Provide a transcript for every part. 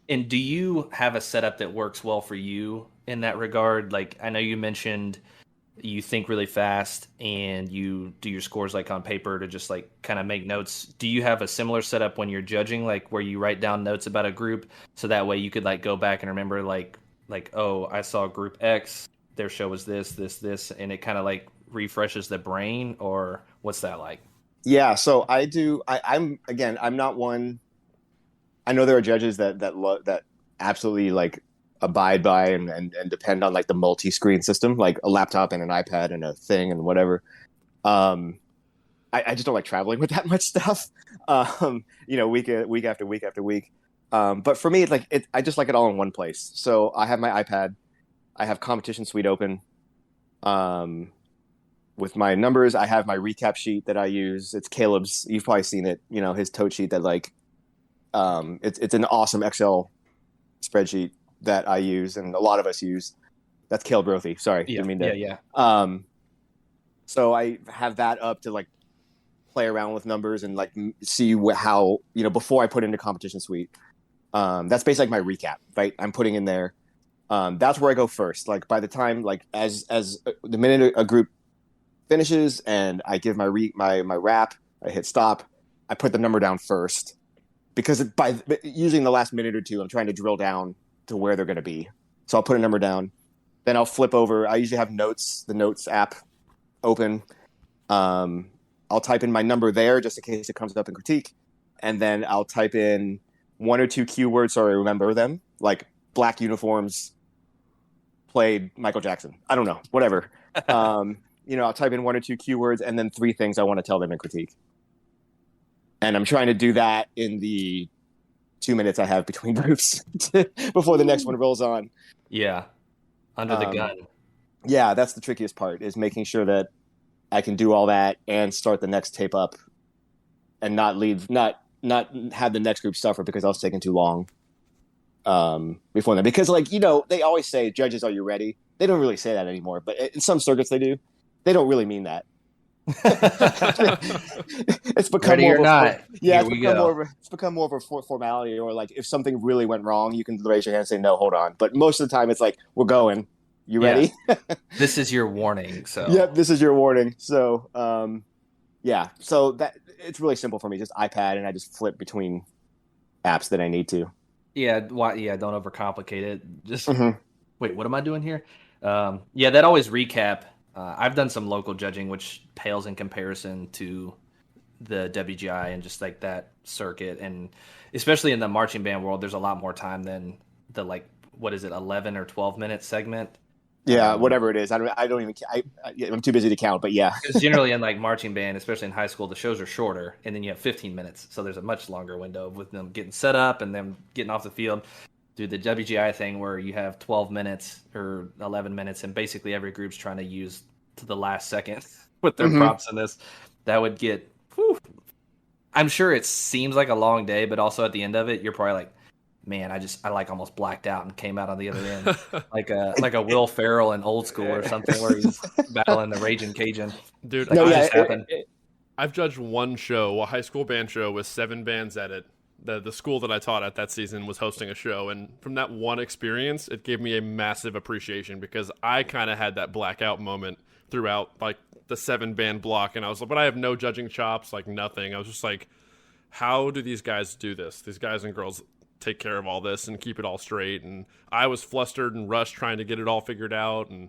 And do you have a setup that works well for you in that regard? Like, I know you mentioned you think really fast and you do your scores like on paper to just like kind of make notes. Do you have a similar setup when you're judging, like where you write down notes about a group so that way you could like go back and remember like oh, I saw group X, their show was this, and it kind of like refreshes the brain, or what's that like? Yeah, so I do. I'm not one. I know there are judges that absolutely like abide by and depend on like the multi-screen system, like a laptop and an iPad and a thing and whatever. Um, I just don't like traveling with that much stuff. Week after week after week. But for me, I just like it all in one place. So I have my iPad, I have Competition Suite open. Um, with my numbers, I have my recap sheet that I use. It's Caleb's. You've probably seen it. His tote sheet that it's an awesome Excel spreadsheet that I use and a lot of us use. That's Caleb Rothy. Sorry, Yeah, didn't mean yeah, to. yeah. So I have that up to like play around with numbers and like see how before I put into Competition Suite. That's basically like my recap, right? I'm putting in there. That's where I go first. Like by the time like as the minute a group finishes and I give my wrap, I hit stop. I put the number down first because by using the last minute or two, I'm trying to drill down to where they're going to be. So I'll put a number down. Then I'll flip over. I usually have the Notes app open. I'll type in my number there just in case it comes up in critique. And then I'll type in one or two keywords so I remember them, like black uniforms played Michael Jackson. I don't know, whatever. I'll type in one or two keywords and then three things I want to tell them in critique. And I'm trying to do that in the 2 minutes I have between groups before the next one rolls on. Yeah, under the gun. Yeah, that's the trickiest part, is making sure that I can do all that and start the next tape up and not have the next group suffer because I was taking too long before them. Because they always say, judges, are you ready? They don't really say that anymore, but in some circuits they do. They don't really mean that. It's become Ready more or of a not, yeah, it's become more of a formality, or like if something really went wrong, you can raise your hand and say, no, hold on. But most of the time it's like, we're going. You ready? This is your warning. So Yep, this is your warning. So so that it's really simple for me, just iPad, and I just flip between apps that I need to. yeah, don't overcomplicate it. Just Mm-hmm. wait, what am I doing here? That always recap. I've done some local judging, which pales in comparison to the WGI and just like that circuit, and especially in the marching band world, there's a lot more time than the what is it, 11 or 12 minute segment. Yeah, whatever it is. I don't even. I'm too busy to count, but yeah. Because generally in like marching band, especially in high school, the shows are shorter, and then you have 15 minutes, so there's a much longer window with them getting set up and them getting off the field. Do the WGI thing where you have 12 minutes or 11 minutes, and basically every group's trying to use to the last second with their props in this. That would get. Whew. I'm sure it seems like a long day, but also at the end of it, you're probably like, man, I like almost blacked out and came out on the other end like a Will Ferrell in Old School or something where he's battling the Raging Cajun. Dude, Like, just happened. I've judged one show, a high school band show with 7 bands at it. The school that I taught at that season was hosting a show, and from that one experience, it gave me a massive appreciation because I kind of had that blackout moment throughout like the 7 band block, and I was like, but I have no judging chops, like nothing. I was just like, how do these guys do this? These guys and girls take care of all this and keep it all straight. And I was flustered and rushed trying to get it all figured out. And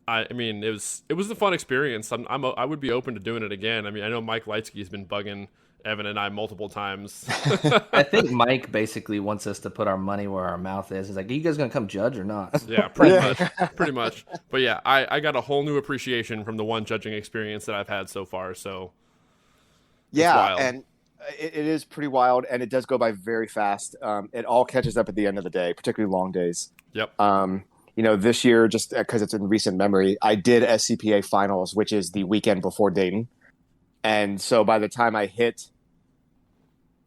I mean, it was a fun experience. I would be open to doing it again. I mean, I know Mike Leitsky's been bugging Evan and I multiple times. I think Mike basically wants us to put our money where our mouth is. He's like, are you guys going to come judge or not? Yeah, pretty much. But yeah, I got a whole new appreciation from the one judging experience that I've had so far. So yeah, and it is pretty wild, and it does go by very fast. It all catches up at the end of the day, particularly long days. Yep. This year, just because it's in recent memory, I did SCPA finals, which is the weekend before Dayton. And so by the time I hit,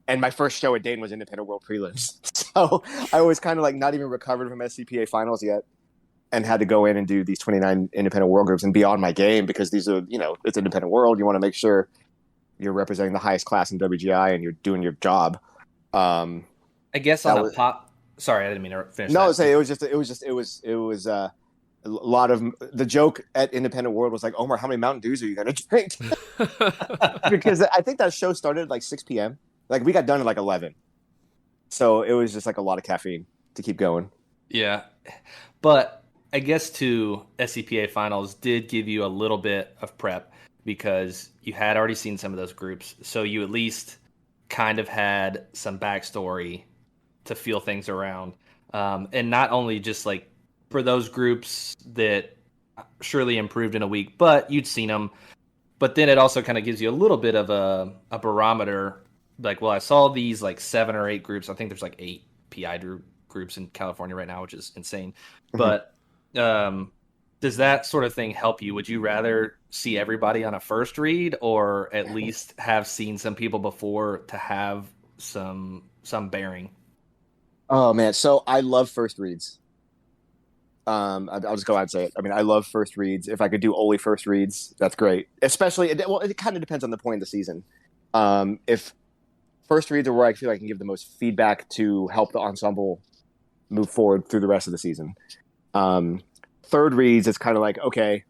and my first show at Dayton was Independent World Prelims. So I was kind of like not even recovered from SCPA finals yet, and had to go in and do these 29 Independent World groups and be on my game because these are, it's Independent World. You want to make sure you're representing the highest class in WGI and you're doing your job. I guess on a Sorry, I didn't mean to finish No, that. say it was a lot of the joke at Independent World was like, Omar, how many Mountain Dews are you gonna drink? Because I think that show started at like 6 p.m. Like we got done at like 11, so it was just like a lot of caffeine to keep going. Yeah, but I guess too, SCPA finals did give you a little bit of prep because you had already seen some of those groups, so you at least kind of had some backstory to feel things around, and not only just like for those groups that surely improved in a week, but you'd seen them. But then it also kind of gives you a little bit of a barometer. Like, well, I saw these like 7 or 8 groups. I think there's like 8 PI groups in California right now, which is insane. Mhm. But does that sort of thing help you? Would you rather see everybody on a first read, or at least have seen some people before to have some bearing? Oh man, so I love first reads. I'll just go ahead and say it. I mean, I love first reads. If I could do only first reads, that's great. Especially, well, it kind of depends on the point of the season. If first reads are where I feel like I can give the most feedback to help the ensemble move forward through the rest of the season. Um, Third reads, it's kind of like okay,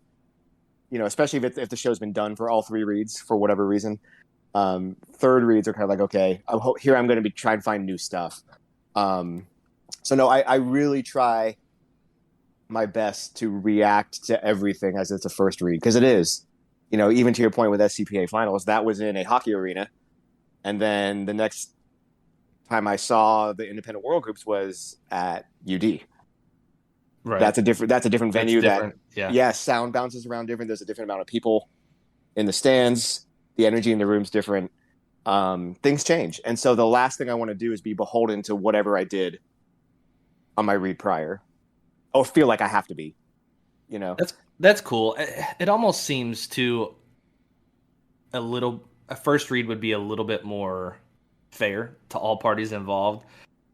especially if the show's been done for all 3 reads for whatever reason. Third reads are kind of like okay, here I'm going to be trying to find new stuff. So no, I really try my best to react to everything as it's a first read because it is. Even to your point with SCPA finals, that was in a hockey arena, and then the next time I saw the independent world groups was at UD. Right. That's a different venue. Different. Yeah. Sound bounces around different. There's a different amount of people in the stands. The energy in the room's different. Things change, and so the last thing I want to do is be beholden to whatever I did on my read prior, or feel like I have to be. That's cool. It almost seems to a first read would be a little bit more fair to all parties involved,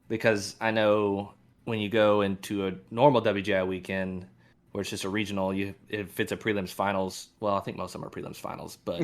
because I know when you go into a normal WGI weekend where it's just a regional, if it's a prelims finals, well, I think most of them are prelims finals, but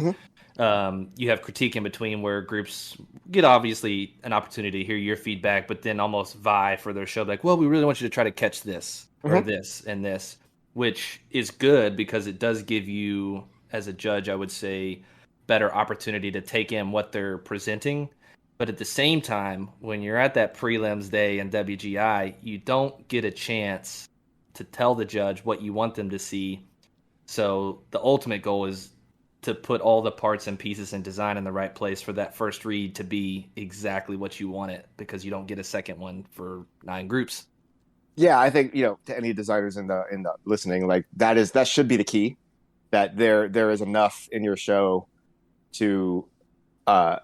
Mm-hmm. you have critique in between where groups get obviously an opportunity to hear your feedback, but then almost vie for their show, like, well, we really want you to try to catch this or Mm-hmm. this and this, which is good because it does give you, as a judge, I would say, better opportunity to take in what they're presenting. But at the same time, when you're at that prelims day in WGI, you don't get a chance to tell the judge what you want them to see. So the ultimate goal is to put all the parts and pieces and design in the right place for that first read to be exactly what you want it, because you don't get a second one for 9 groups. Yeah, I think to any designers in the listening, like that should be the key. That there is enough in your show to uh,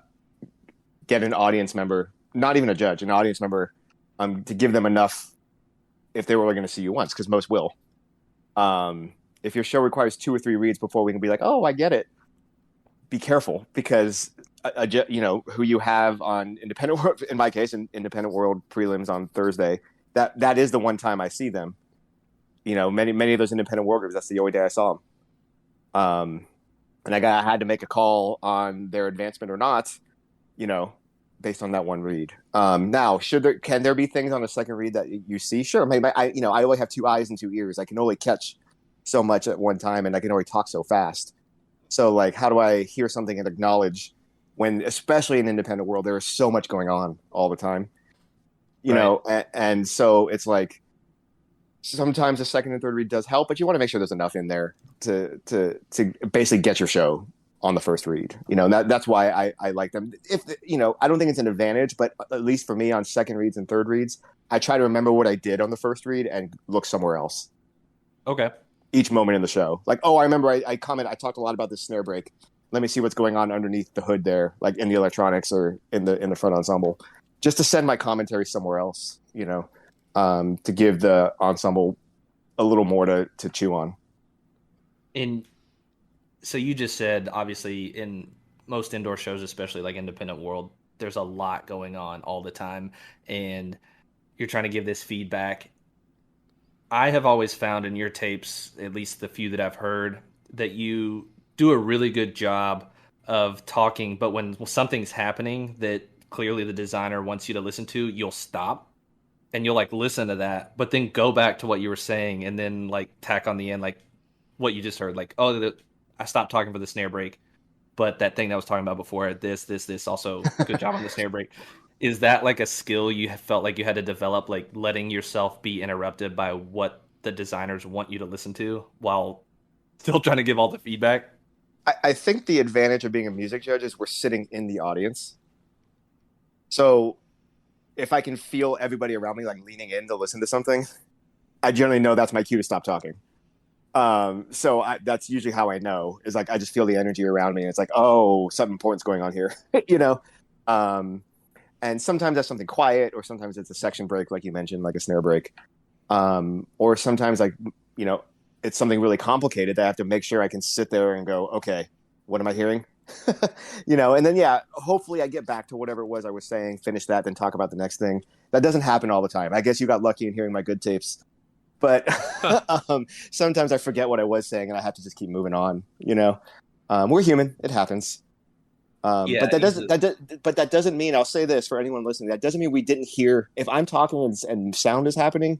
get an audience member, not even a judge, an audience member, to give them enough if they were only going to see you once, because most will. If your show requires 2 or 3 reads before we can be like, oh, I get it, be careful because who you have on Independent World, in my case, in Independent World prelims on Thursday, that is the one time I see them. Many of those Independent World groups, that's the only day I saw them. And I had to make a call on their advancement or not, based on that one read. Now, can there be things on a second read that you see? Sure, maybe I only have 2 eyes and 2 ears. I can only catch so much at one time, and I can only talk so fast. So, like, how do I hear something and acknowledge when, especially in independent world, there is so much going on all the time, and so it's like sometimes the second and third read does help, but you want to make sure there's enough in there to basically get your show on the first read. That's why I like them. If I don't think it's an advantage, but at least for me on second reads and third reads, I try to remember what I did on the first read and look somewhere else. Okay. Each moment in the show, like, oh, I remember I talked a lot about this snare break. Let me see what's going on underneath the hood there, like in the electronics or in the front ensemble, just to send my commentary somewhere else. To give the ensemble a little more to chew on. And so you just said, obviously, in most indoor shows, especially like Independent World, there's a lot going on all the time, and you're trying to give this feedback. I have always found in your tapes, at least the few that I've heard, that you do a really good job of talking, but when something's happening that clearly the designer wants you to listen to, you'll stop and you'll like listen to that, but then go back to what you were saying, and then like tack on the end like what you just heard, like, oh, I stopped talking for the snare break, but that thing that I was talking about before, this also, good job on the snare break. Is that like a skill you felt like you had to develop, like letting yourself be interrupted by what the designers want you to listen to while still trying to give all the feedback? I think the advantage of being a music judge is we're sitting in the audience. So if I can feel everybody around me like leaning in to listen to something, I generally know that's my cue to stop talking. That's usually how I know, is like I just feel the energy around me. And it's like, oh, something important's going on here, you know? And sometimes that's something quiet, or sometimes it's a section break, like you mentioned, like a snare break. Or sometimes, like, you know, it's something really complicated that I have to make sure I can sit there and go, okay, what am I hearing? You know, and then, yeah, hopefully I get back to whatever it was I was saying, finish that, then talk about the next thing. That doesn't happen all the time. I guess you got lucky in hearing my good tapes. But sometimes I forget what I was saying and I have to just keep moving on, you know? We're human. It happens. Yeah, but that doesn't mean, I'll say this for anyone listening, that doesn't mean we didn't hear. If I'm talking and sound is happening,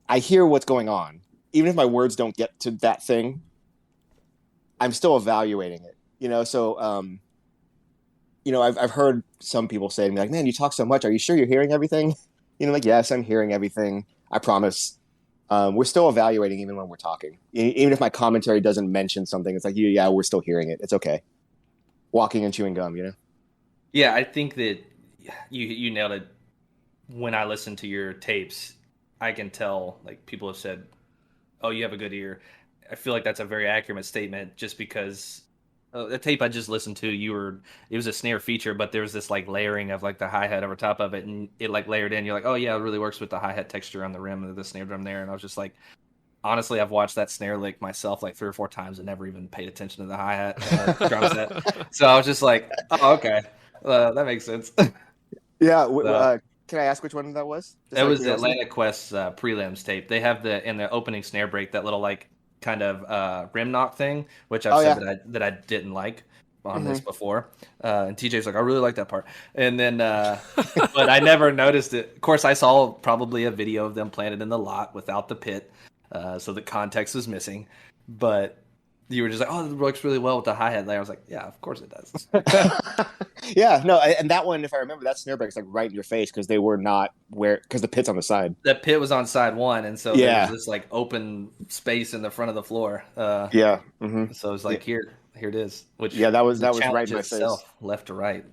I hear what's going on. Even if my words don't get to that thing, I'm still evaluating it, you know? So, you know, I've heard some people say to me, like, man, you talk so much. Are you sure you're hearing everything? You know, like, yes, I'm hearing everything. I promise. We're still evaluating even when we're talking. Even if my commentary doesn't mention something, it's like, yeah, we're still hearing it. It's okay. Walking and chewing gum, you know? Yeah, I think that you nailed it. When I listen to your tapes, I can tell, like, people have said, oh, you have a good ear. I feel like that's a very accurate statement, just because the tape I just listened to, it was a snare feature, but there was this like layering of like the hi-hat over top of it, and it like layered in. You're like, oh yeah, it really works with the hi-hat texture on the rim of the snare drum there. And I was just like, honestly, I've watched that snare lick myself like 3 or 4 times and never even paid attention to the hi-hat drum set. So I was just like, oh, okay, that makes sense. Yeah. So, Can I ask which one that was? it was the Atlantic Quest's prelims tape. They have in the opening snare break that little like kind of rim knock thing, which I've said that I didn't like on this before. And TJ's like, I really like that part. And then, but I never noticed it. Of course, I saw probably a video of them planted in the lot without the pit, so the context was missing. But you were just like, oh, it works really well with the hi-hat layer. I was like, yeah, of course it does. Yeah, no, and that one, if I remember, that snare break is like right in your face because they were not because the pit's on the side. The pit was on side one, and so there was this like open space in the front of the floor. So it was like, here it is. Which that was right in my face, left to right,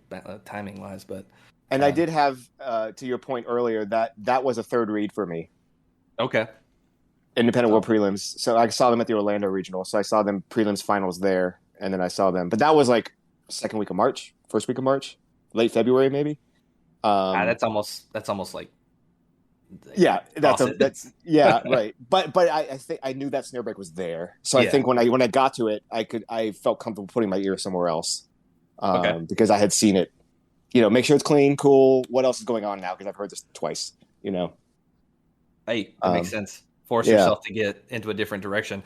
timing wise. But and I did have to your point earlier that was a third read for me. Okay. Independent World Prelims. So I saw them at the Orlando Regional. So I saw them prelims finals there, and then I saw them. But that was like second week of March, first week of March, late February maybe. That's almost like that's right. But I think I knew that snare break was there. So I think when I got to it, I felt comfortable putting my ear somewhere else because I had seen it. You know, make sure it's clean, cool. What else is going on now? Because I've heard this twice. You know, hey, that makes sense. Force yourself to get into a different direction.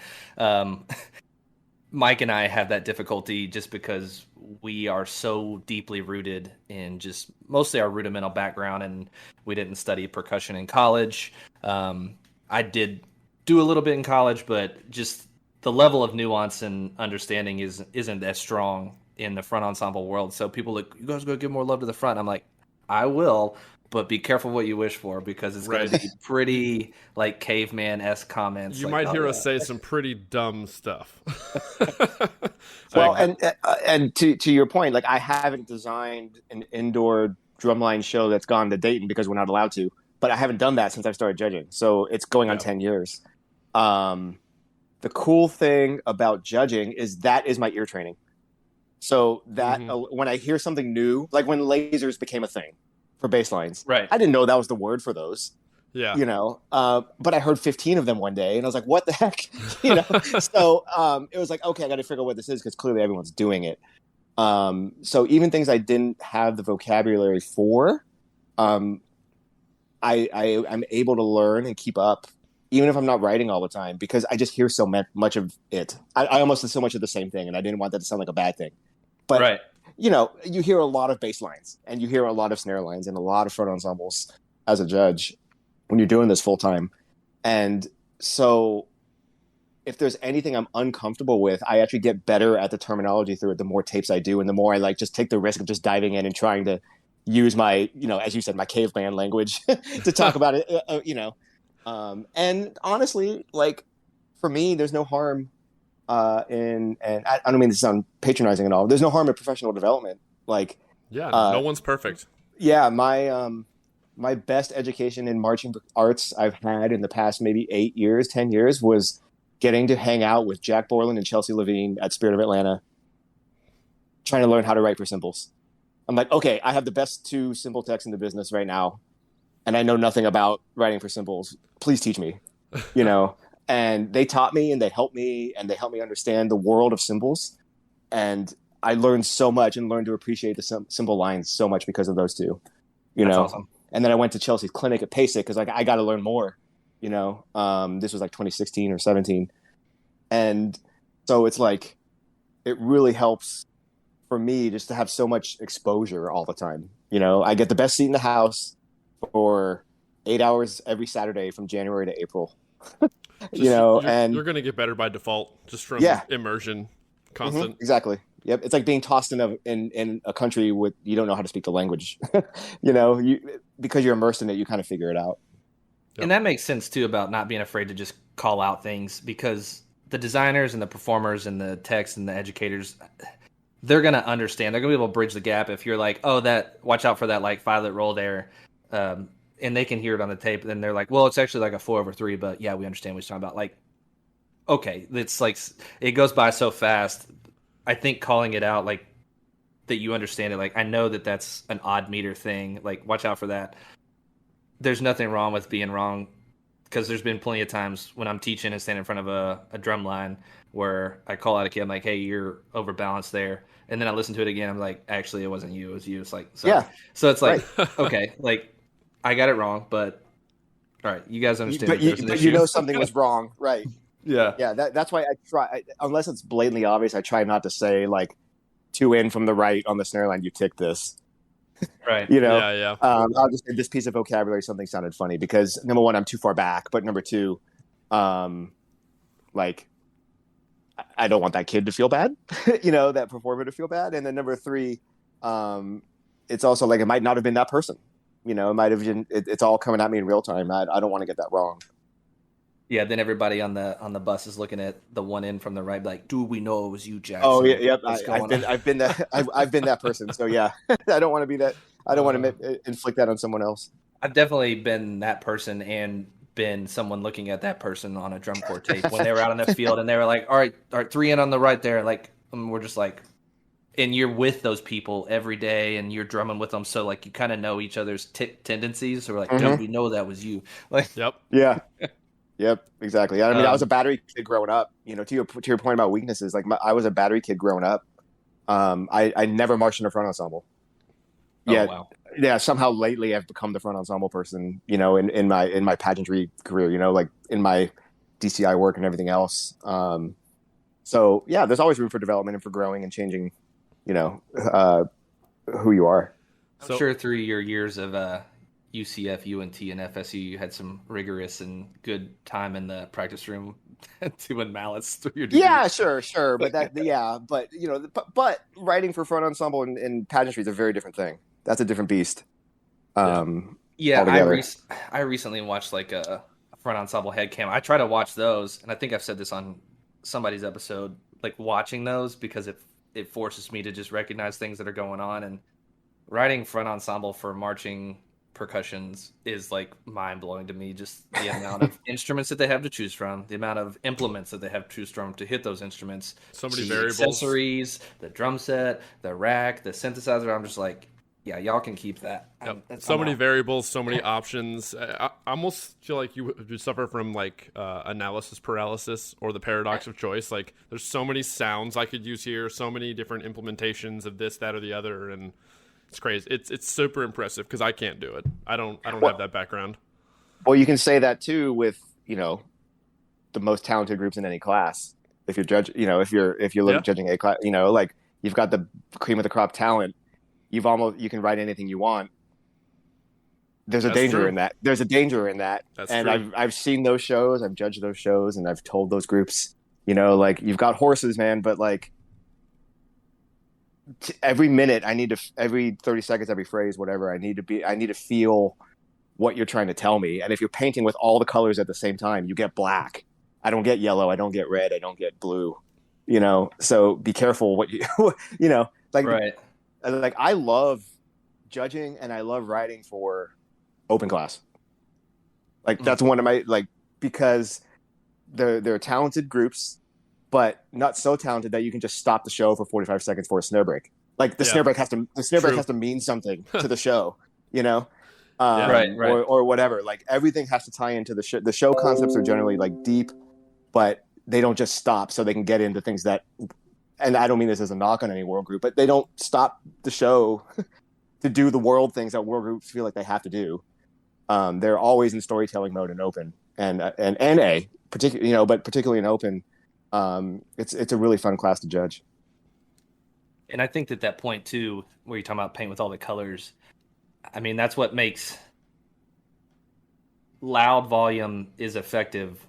Mike and I have that difficulty just because we are so deeply rooted in just mostly our rudimental background, and we didn't study percussion in college. I did do a little bit in college, but just the level of nuance and understanding isn't as strong in the front ensemble world. So people like, you guys go give more love to the front. I'm like, I will, but be careful what you wish for, because it's going to be pretty like caveman-esque comments. You might hear us say some pretty dumb stuff. Well, and to your point, like I haven't designed an indoor drumline show that's gone to Dayton because we're not allowed to, but I haven't done that since I started judging. So it's going on 10 years. The cool thing about judging is that is my ear training. So that when I hear something new, like when lasers became a thing for bass lines, right? I didn't know that was the word for those. Yeah. You know, but I heard 15 of them one day and I was like, what the heck? You know? So it was like, okay, I got to figure out what this is because clearly everyone's doing it. So even things I didn't have the vocabulary for, I'm able to learn and keep up, even if I'm not writing all the time, because I just hear so much of it. I almost did so much of the same thing, and I didn't want that to sound like a bad thing. But, you know, you hear a lot of bass lines, and you hear a lot of snare lines, and a lot of front ensembles as a judge. when you're doing this full time. And so if there's anything I'm uncomfortable with, I actually get better at the terminology through it the more tapes I do, and the more I like just take the risk of just diving in and trying to use my, as you said, my caveman language to talk about it, and honestly, like, for me, there's no harm and I don't mean to sound patronizing at all. There's no harm in professional development. Like, no one's perfect. Yeah, my best education in marching arts I've had in the past maybe 8 years, 10 years was getting to hang out with Jack Borland and Chelsea Levine at Spirit of Atlanta, trying to learn how to write for cymbals. I'm like, okay, I have the best 2 cymbal techs in the business right now, and I know nothing about writing for cymbals. Please teach me, And they taught me, and they helped me understand the world of cymbals. And I learned so much and learned to appreciate the cymbal lines so much because of those 2, That's awesome. And then I went to Chelsea's clinic at PASIC because I got to learn more, This was like 2016 or 17. And so it's like, it really helps for me just to have so much exposure all the time. I get the best seat in the house for 8 hours every Saturday from January to April. You're and you're going to get better by default just from immersion, constant. Mm-hmm, exactly. Yep. It's like being tossed in a country with, you don't know how to speak the language, because you're immersed in it, you kind of figure it out. And that makes sense too about not being afraid to just call out things, because the designers and the performers and the techs and the educators, they're going to understand. They're going to be able to bridge the gap if you're like, oh, watch out for that like 5-lit roll there. And they can hear it on the tape. Then they're like, well, it's actually like a 4/3, but yeah, we understand what you're talking about. Like, okay, it's like, it goes by so fast. I think calling it out, like, that you understand it, like, I know that that's an odd meter thing. Like, watch out for that. There's nothing wrong with being wrong, because there's been plenty of times when I'm teaching and standing in front of a drum line where I call out a kid, I'm like, hey, you're overbalanced there. And then I listen to it again. I'm like, actually, it wasn't you. It was you. It's like, sorry. Yeah. So it's like, right. Okay, like, I got it wrong, but all right, you guys understand. But something was wrong, right? Yeah. That's why I try, unless it's blatantly obvious, I try not to say like 2 in from the right on the snare line. You tick this, right? Yeah. I'll just say this piece of vocabulary, something sounded funny because number 1, I'm too far back, but number 2, like, I don't want that kid to feel bad, that performer to feel bad, and then number 3, it's also like it might not have been that person. It might have been. It's all coming at me in real time. I don't want to get that wrong. Yeah. Then everybody on the bus is looking at the 1 in from the right, like, "Do we know it was you, Jackson?" Oh yeah, yep. I've been that person. So yeah, I don't want to be that. I don't want to inflict that on someone else. I've definitely been that person and been someone looking at that person on a drum corps tape when they were out on the field and they were like, all right, 3 in on the right there. Like, we're just like. And you're with those people every day, and you're drumming with them, so like you kind of know each other's tendencies. So we're like, "Don't we know that was you?" Like, yep, yeah, yep, exactly. I mean, I was a battery kid growing up. To your point about weaknesses, like I was a battery kid growing up. I never marched in a front ensemble. Yeah, wow. Yeah. Somehow lately, I've become the front ensemble person. In my pageantry career. Like in my DCI work and everything else. So yeah, there's always room for development and for growing and changing. Who you are. I'm sure through your years of UCF, UNT, and FSU, you had some rigorous and good time in the practice room doing mallets through your degree. Yeah, sure. But writing for front ensemble and pageantry is a very different thing. That's a different beast. I recently watched like a front ensemble head cam. I try to watch those, and I think I've said this on somebody's episode, like watching those because it forces me to just recognize things that are going on, and writing front ensemble for marching percussions is like mind blowing to me. Just the amount of instruments that they have to choose from, the amount of implements that they have to choose from to hit those instruments, so many variables, accessories, the drum set, the rack, the synthesizer. I'm just like, yeah, y'all can keep that. Yep. So many variables, so many options. I almost feel like you suffer from like analysis paralysis or the paradox of choice. Like there's so many sounds I could use here, so many different implementations of this, that, or the other, and it's crazy. It's super impressive because I can't do it. I don't have that background. Well, you can say that too with the most talented groups in any class. If you're if you're judging a class, like you've got the cream of the crop talent. You can write anything you want, there's a That's danger true. in that. There's a danger in that. That's and true. I've seen those shows, I've judged those shows, and I've told those groups, like you've got horses, man, but like every minute every 30 seconds, every phrase, whatever, I need to feel what you're trying to tell me. And if you're painting with all the colors at the same time, you get black. I don't get yellow. I don't get red. I don't get blue. So be careful what you, like, Right. like I love judging and I love writing for open class. Like that's one of my, like, because they're talented groups, but not so talented that you can just stop the show for 45 seconds for a snare break. Like the snare break has to mean something to the show, Right. or whatever. Like everything has to tie into the show. The show concepts are generally like deep, but they don't just stop so they can get into things that, and I don't mean this as a knock on any world group, but they don't stop the show to do the world things that world groups feel like they have to do. They're always in storytelling mode and open, and particularly, but particularly in open, it's a really fun class to judge. And I think that point too, where you're talking about paint with all the colors, I mean, that's what makes loud volume is effective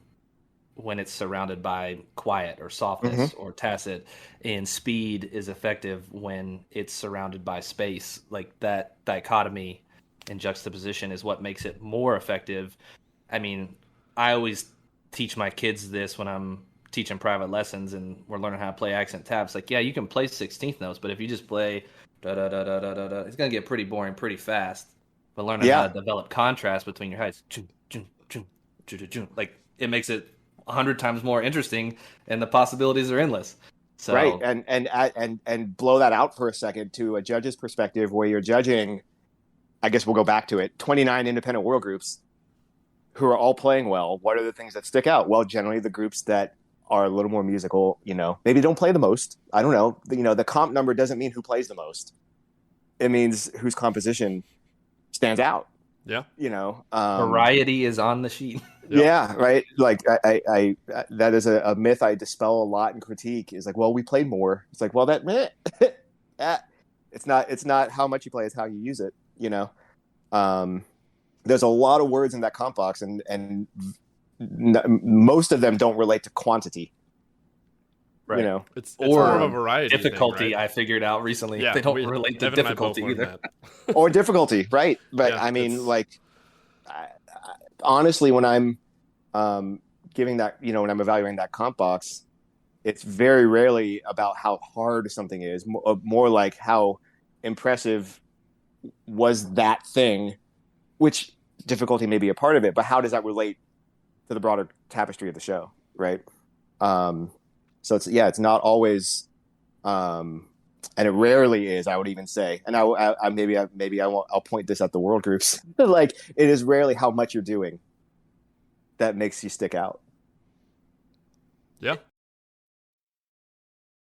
when it's surrounded by quiet or softness or tacit, and speed is effective when it's surrounded by space. Like that dichotomy and juxtaposition is what makes it more effective. I mean, I always teach my kids this when I'm teaching private lessons and we're learning how to play accent tabs. Like, yeah, you can play 16th notes, but if you just play da da da da da da da, it's gonna get pretty boring pretty fast. But learning how to develop contrast between your heights, like it makes it 100 times more interesting, and the possibilities are endless. So, right, and blow that out for a second to a judge's perspective, where you're judging. I guess we'll go back to it. 29 independent world groups who are all playing well. What are the things that stick out? Well, generally the groups that are a little more musical, maybe don't play the most. I don't know. The comp number doesn't mean who plays the most. It means whose composition stands out. Yeah. Variety is on the sheet. Yep. Yeah, right. Like I that is a myth I dispel a lot in critique. Is like, well, we played more. It's like, well, it's not how much you play, it's how you use it. There's a lot of words in that comp box, and most of them don't relate to quantity. Right. It's more of a variety. Difficulty, thing, right? I figured out recently. Yeah, they don't relate to difficulty either. Or difficulty, right? But yeah, I mean, like, honestly, when I'm giving that, when I'm evaluating that comp box, it's very rarely about how hard something is, more like how impressive was that thing, which difficulty may be a part of it, but how does that relate to the broader tapestry of the show, right? So it's not always, and it rarely is, I would even say, and I'll point this at the world groups, like it is rarely how much you're doing that makes you stick out. Yeah.